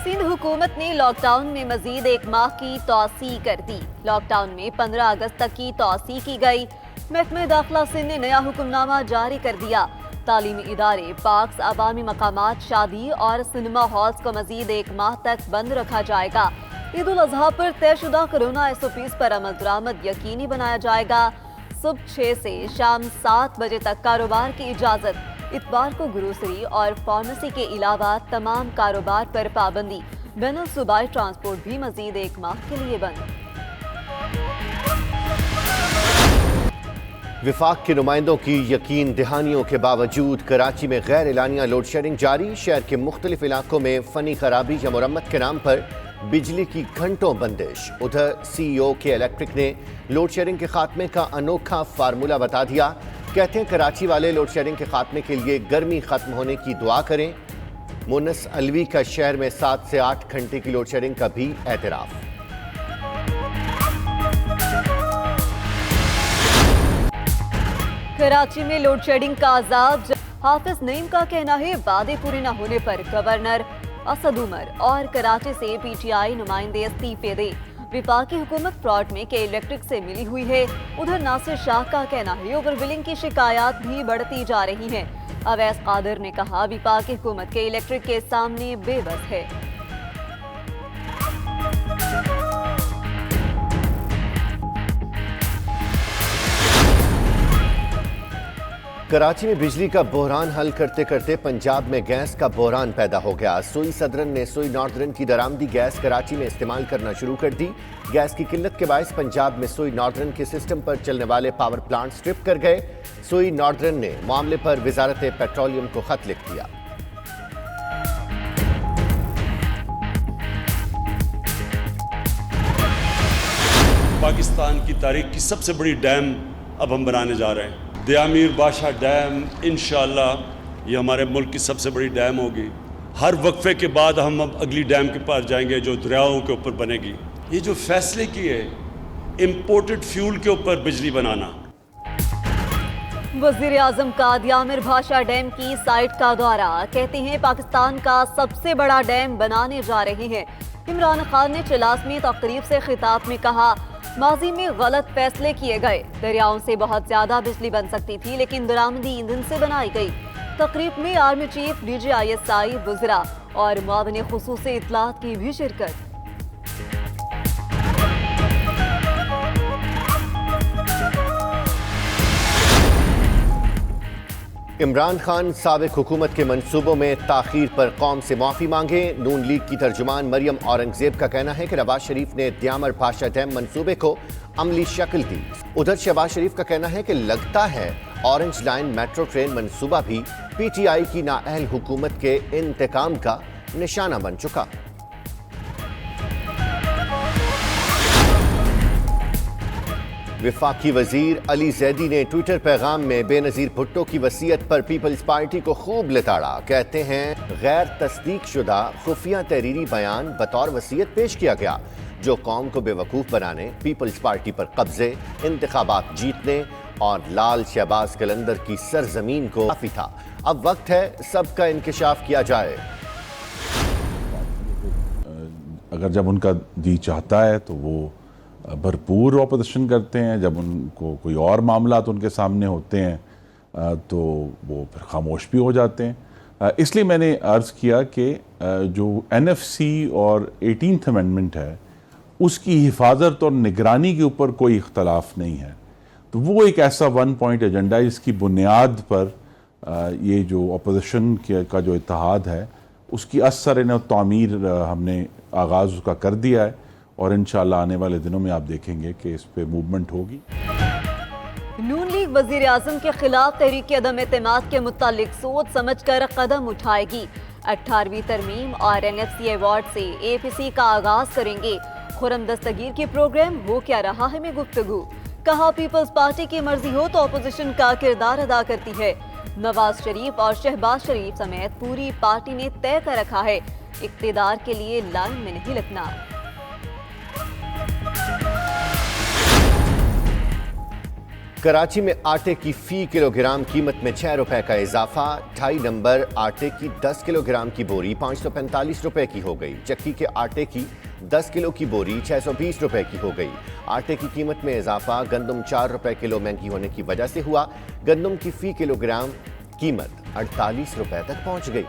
सिंध हुकूमत ने लॉकडाउन में मजीद एक माह की तौसी कर दी। लॉकडाउन में 15 अगस्त तक की तौसी की गई। महकमे दाखिला सिंध ने नया हुक्मनामा जारी कर दिया। तालीमी इदारे, पार्क्स, अवामी मकामात, शादी और सिनेमा हॉल्स को मजीद एक माह तक बंद रखा जाएगा। ईद उल अजहा पर तयशुदा कोरोना SOPs पर अमल दरामद यकीनी बनाया जाएगा। सुबह 6 से शाम 7 बजे तक कारोबार की इजाजत। इतवार को ग्रोसरी और फार्मेसी के अलावा तमाम कारोबार पर पाबंदी। बैनुल सूबाई ट्रांसपोर्ट भी मजीद एक माह के लिए बंद। विफाक के नुमाइंदों की यकीन दहानियों के बावजूद कराची में गैर एलानिया लोड शेडिंग जारी। शहर के मुख्तलिफ इलाकों में फनी खराबी या मुरम्मत के नाम पर बिजली की घंटों बंदिश। उधर CEO के इलेक्ट्रिक ने लोड शेडिंग के खात्मे का अनोखा फार्मूला बता दिया। कहते हैं कराची वाले लोड शेडिंग के खात्मे के लिए गर्मी खत्म होने की दुआ करें। मुन्नस अलवी का शहर में 7 से 8 घंटे की लोड शेडिंग का भी एतराफ। कराची में लोड शेडिंग का अजाब। हाफिज नईम का कहना है वादे पूरे न होने पर गवर्नर असद उमर और कराची से PTI नुमाइंदे इस्तीफे दे। विफाकी हुकूमत फ्रॉड में के इलेक्ट्रिक से मिली हुई है। उधर नासिर शाह का कहना है ओवर बिलिंग की शिकायत भी बढ़ती जा रही हैं। अवैस कादिर ने कहा विफाकी हुकूमत के इलेक्ट्रिक के सामने बेबस है। कराची में बिजली का बहरान हल करते करते पंजाब में गैस का बहरान पैदा हो गया। सोई सदरन ने सोई नॉर्दर्न की दरामदी गैस कराची में इस्तेमाल करना शुरू कर दी। गैस की किल्लत के बायस पंजाब में सोई नॉर्दर्न के सिस्टम पर चलने वाले पावर प्लांट स्ट्रिप कर गए। सोई नॉर्दर्न ने मामले पर वजारत पेट्रोलियम को खत लिख दिया। पाकिस्तान की तारीख की सबसे बड़ी डैम अब हम बनाने जा रहे हैं। दयामीर बादशाह डैम, इंशाअल्लाह ये हमारे मुल्क की सबसे बड़ी डैम होगी। हर वक्फे के बाद हम अब अगली डैम के पास जाएंगे जो दरियाओं के ऊपर बनेगी। ये जो फैसले किए इंपोर्टेड फ्यूल के ऊपर बिजली बनाना। वज़ीर आज़म का दयामीर बादशाह डैम की साइट का दौरा। कहते हैं पाकिस्तान का सबसे बड़ा डैम बनाने जा रहे हैं। इमरान खान ने चिलास में तकरीब से खिताब में कहा माजी में गलत फैसले किए गए। दरियाओं से बहुत ज्यादा बिजली बन सकती थी लेकिन दरामदी ईंधन से बनाई गई। तकरीब में आर्मी चीफ DG ISI वज़रा और मुआविन खुसूसी इत्तलात की भी शिरकत। इमरान खान साबिक हुकूमत के मंसूबों में ताखीर पर कौम से माफ़ी मांगे। नून लीग की तर्जुमान मरियम औरंगजेब का कहना है कि नवाज शरीफ ने दयामर बादशाह डैम मंसूबे को अमली शक्ल दी। उधर शहबाज शरीफ का कहना है कि लगता है ऑरेंज लाइन मेट्रो ट्रेन मंसूबा भी PTI की नाअहल हुकूमत के इंतकाम का निशाना बन चुका। विफाकी वजीर अली जैदी ने ट्विटर पैगाम में बेनजीर भुट्टो की वसीयत पर पीपल्स पार्टी को खूब लताड़ा। कहते हैं गैर तस्दीक शुदा खुफिया तहरीरी बयान बतौर वसीयत पेश किया गया जो कौम को बेवकूफ़ बनाने, पीपल्स पार्टी पर कब्जे, इंतखाबात जीतने और लाल शहबाज कलंदर की सरजमीन को काफी था। अब वक्त है सबका इंकिशाफ किया जाए। अगर जब उनका जी चाहता है तो वो भरपूर ऑपोजिशन करते हैं। जब उनको कोई और मामला तो उनके सामने होते हैं तो वो फिर खामोश भी हो जाते हैं। इसलिए मैंने अर्ज़ किया कि जो NFC और 18th अमेंडमेंट है उसकी हिफाजत और निगरानी के ऊपर कोई इख्तलाफ नहीं है। तो वो एक ऐसा 1 पॉइंट एजेंडा है जिसकी बुनियाद पर ये जो अपोजिशन का जो इत्तेहाद है उसकी असर न तामीर हमने आगाज़ उसका कर दिया है और इंशाअल्लाह आने वाले दिनों में आप देखेंगे कि इस पे मूवमेंट होगी। नून लीग वज़ीर आज़म के खिलाफ तहरीक अदम एतमाद के मुतालिक सोच समझ कर कदम उठाएगी। 18वीं तरमीम और NFC अवार्ड से APC का आगाज करेंगे। खुर्रम दस्तगीर के प्रोग्राम हो क्या रहा है में गुफ्तगू। कहा पीपल्स पार्टी की मर्जी हो तो अपोजिशन का किरदार अदा करती है। नवाज शरीफ और शहबाज शरीफ समेत पूरी पार्टी ने तय कर रखा है इक्तिदार के लिए लाइन में नहीं लगना। कराची में आटे की फी किलोग्राम कीमत में 6 रुपए का इजाफा। 2.5 नंबर आटे की 10 किलोग्राम की बोरी 545 रुपए की हो गई। चक्की के आटे की 10 किलो की बोरी 620 रुपए की हो गई। आटे की कीमत में इजाफा गंदम 4 रुपए किलो महंगी होने की वजह से हुआ। गंदम की फी किलोग्राम कीमत 48 रुपए तक पहुंच गई।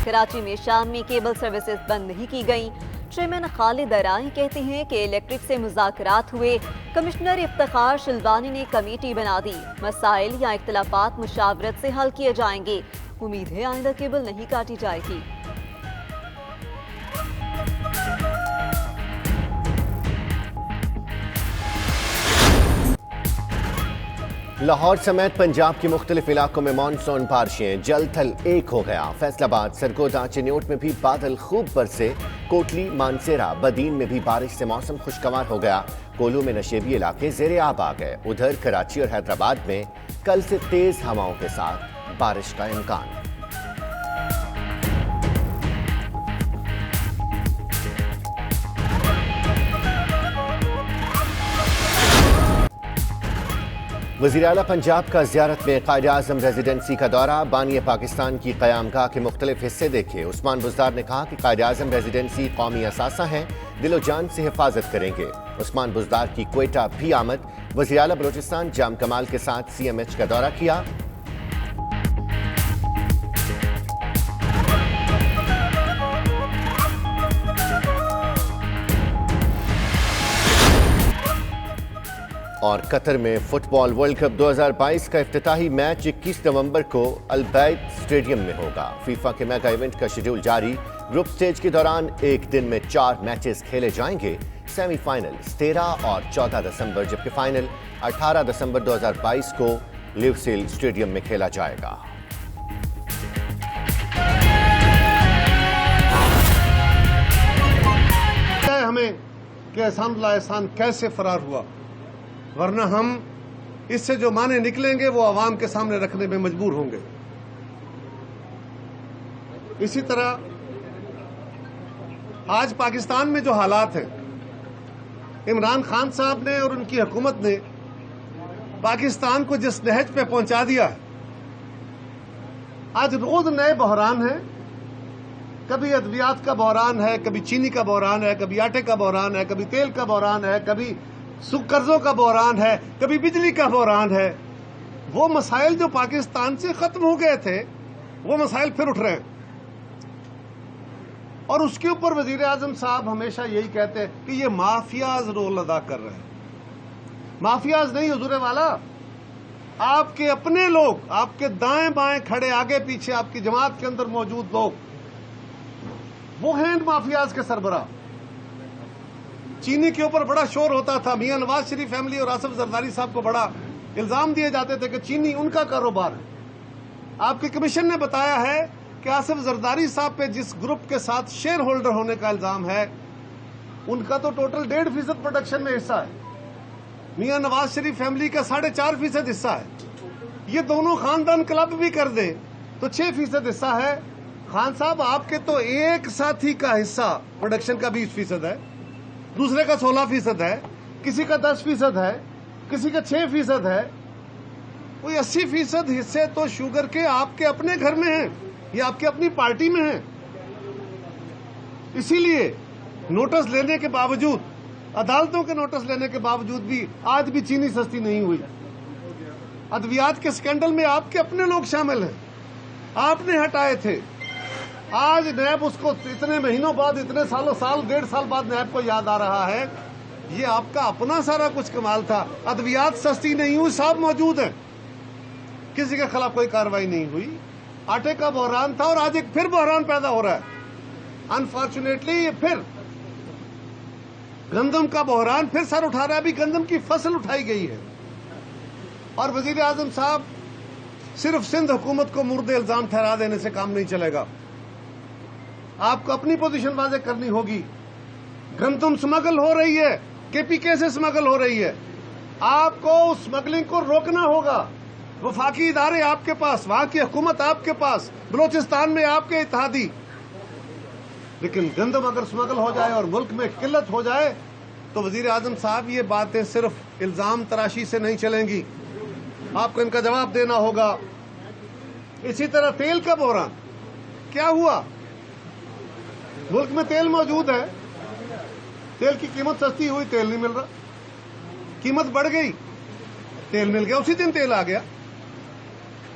कराची में शाम में केबल सर्विसेज बंद नहीं की गई। चेयरमैन खालिद अराई कहते हैं कि इलेक्ट्रिक से मुज़ाकरात हुए। कमिश्नर इफ्तिखार शिलवानी ने कमेटी बना दी। मसाइल या इख्तिलाफात मुशावरत से हल किए जाएंगे। उम्मीद है आइंदा केबल नहीं काटी जाएगी। लाहौर समेत पंजाब के मुख्तलिफ इलाकों में मानसून बारिशें जल थल एक हो गया। फैसलाबाद, सरगोदा, चिन्योट में भी बादल खूब बरसे। कोटली, मानसेरा, बदीन में भी बारिश से मौसम खुशगवार हो गया। कोलू में नशेबी इलाके ज़ेरे आब आ गए। उधर कराची और हैदराबाद में कल से तेज हवाओं के साथ बारिश का इम्कान। वज़ीर आला पंजाब का ज़ियारत में क़ायद-ए-आज़म रेजिडेंसी का दौरा। बानी पाकिस्तान की क़यामगाह के मुख्तलिफ हिस्से देखे। उस्मान बुज़दार ने कहा कि क़ायद-ए-आज़म रेजिडेंसी कौमी असासा है, दिलो जान से हिफाजत करेंगे। उस्मान बुज़दार की क्वेटा भी आमद। वज़ीर आला बलोचिस्तान जाम कमाल के साथ CMH का दौरा किया। और कतर में फुटबॉल वर्ल्ड कप 2022 का इफ्तिताही मैच 21 नवंबर को अल-बैद स्टेडियम में होगा। फीफा के मेगा इवेंट का शेड्यूल जारी। ग्रुप स्टेज के दौरान एक दिन में 4 मैचेस खेले जाएंगे। सेमीफाइनल 13 और 14 दिसंबर, जबकि फाइनल 18 दिसंबर 2022 को लिवसेल स्टेडियम में खेला जाएगा। हमें कि एहसान कैसे फरार हुआ, वरना हम इससे जो माने निकलेंगे वो आवाम के सामने रखने में मजबूर होंगे। इसी तरह आज पाकिस्तान में जो हालात हैं, इमरान खान साहब ने और उनकी हुकूमत ने पाकिस्तान को जिस नहज पे पहुंचा दिया है, आज रोज नए बहरान हैं। कभी अद्वियात का बहरान है, कभी चीनी का बहरान है, कभी आटे का बहरान है, कभी तेल का बहरान है, कभी कर्जों का बहरान है, कभी बिजली का बहरान है। वो मसाइल जो पाकिस्तान से खत्म हो गए थे, वो मसाइल फिर उठ रहे हैं। और उसके ऊपर वजीर आजम साहब हमेशा यही कहते हैं कि ये माफियाज रोल अदा कर रहे हैं। माफियाज नहीं हुजूर वाला, आपके अपने लोग, आपके दाएं बाएं खड़े आगे पीछे आपकी जमात के अंदर मौजूद लोग, वो हैं माफियाज के सरबराह। चीनी के ऊपर बड़ा शोर होता था। मियां नवाज शरीफ फैमिली और आसिफ जरदारी साहब को बड़ा इल्जाम दिए जाते थे कि चीनी उनका कारोबार है। आपके कमीशन ने बताया है कि आसिफ जरदारी साहब पे जिस ग्रुप के साथ शेयर होल्डर होने का इल्जाम है, उनका तो टोटल 1.5% प्रोडक्शन में हिस्सा है। मियां नवाज शरीफ फैमिली का 4.5% हिस्सा है। ये दोनों खानदान क्लब भी कर दें तो 6% हिस्सा है। खान साहब, आपके तो एक साथी का हिस्सा प्रोडक्शन का 20% है, दूसरे का 16% है, किसी का 10% है, किसी का 6% है। कोई 80% हिस्से तो शुगर के आपके अपने घर में हैं, ये आपके अपनी पार्टी में हैं। इसीलिए नोटिस लेने के बावजूद, अदालतों के नोटिस लेने के बावजूद भी आज भी चीनी सस्ती नहीं हुई। अद्वियात के स्कैंडल में आपके अपने लोग शामिल हैं, आपने हटाए थे। आज नैब उसको इतने महीनों बाद, इतने सालों, 1.5 साल बाद नैब को याद आ रहा है। ये आपका अपना सारा कुछ कमाल था। अद्वियात सस्ती नहीं हुई, सब मौजूद है, किसी के खिलाफ कोई कार्रवाई नहीं हुई। आटे का बहरान था और आज एक फिर बहरान पैदा हो रहा है। अनफॉर्चुनेटली ये फिर गंदम का बहरान फिर सर उठा रहा है। अभी गंदम की फसल उठाई गई है और वजीर आजम साहब सिर्फ सिंध हुकूमत को मुर्दे इल्जाम ठहरा देने से काम नहीं चलेगा। आपको अपनी पोजीशन वाज़ेह करनी होगी। गंदम स्मगल हो रही है, KPK से स्मगल हो रही है। आपको उस स्मगलिंग को रोकना होगा। वफाकी इदारे आपके पास, वहां की हुकूमत आपके पास, बलोचिस्तान में आपके इत्तेहादी। लेकिन गंदम अगर स्मगल हो जाए और मुल्क में किल्लत हो जाए तो वजीर आजम साहब ये बातें सिर्फ इल्जाम तराशी से नहीं चलेंगी, आपको इनका जवाब देना होगा। इसी तरह तेल का बहरान, क्या हुआ? मुल्क में तेल मौजूद है, तेल की कीमत सस्ती हुई, तेल नहीं मिल रहा, कीमत बढ़ गई, तेल मिल गया, उसी दिन तेल आ गया।